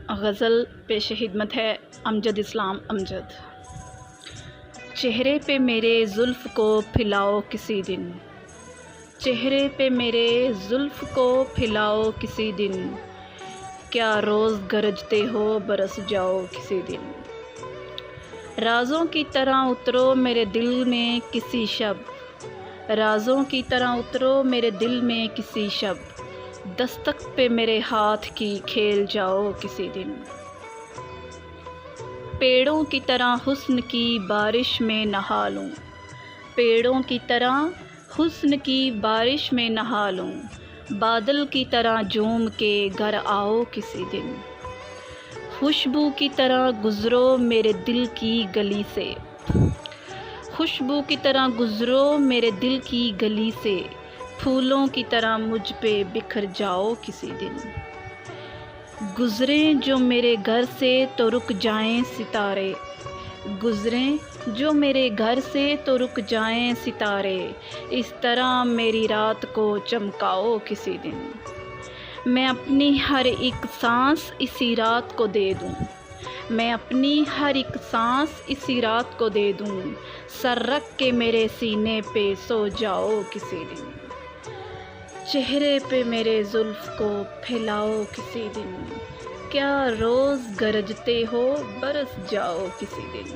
गज़ल पेश खिदमत है अमजद इस्लाम अमजद। चेहरे पे मेरे जुल्फ़ को फैलाओ किसी दिन, चेहरे पे मेरे जुल्फ़ को फैलाओ किसी दिन, क्या रोज़ गरजते हो बरस जाओ किसी दिन। राज़ों की तरह उतरो मेरे दिल में किसी शब, राज़ों की तरह उतरो मेरे दिल में किसी शब, दस्तक पे मेरे हाथ की खेल जाओ किसी दिन। पेड़ों की तरह हुस्न की बारिश में नहा लूँ, पेड़ों की तरह हुस्न की बारिश में नहा लूँ, बादल की तरह झूम के घर आओ किसी दिन। खुशबू की तरह गुज़रो मेरे दिल की गली से, खुशबू की तरह गुज़रो मेरे दिल की गली से, फूलों की तरह मुझ पे बिखर जाओ किसी दिन। गुज़रें जो मेरे घर से तो रुक जाएं सितारे, गुज़रें जो मेरे घर से तो रुक जाएं सितारे, इस तरह मेरी रात को चमकाओ किसी दिन। मैं अपनी हर एक सांस इसी रात को दे दूं, मैं अपनी हर एक सांस इसी रात को दे दूं, सर रख के मेरे सीने पे सो जाओ किसी दिन। चेहरे पे मेरे जुल्फ़ को फैलाओ किसी दिन, क्या रोज़ गरजते हो बरस जाओ किसी दिन।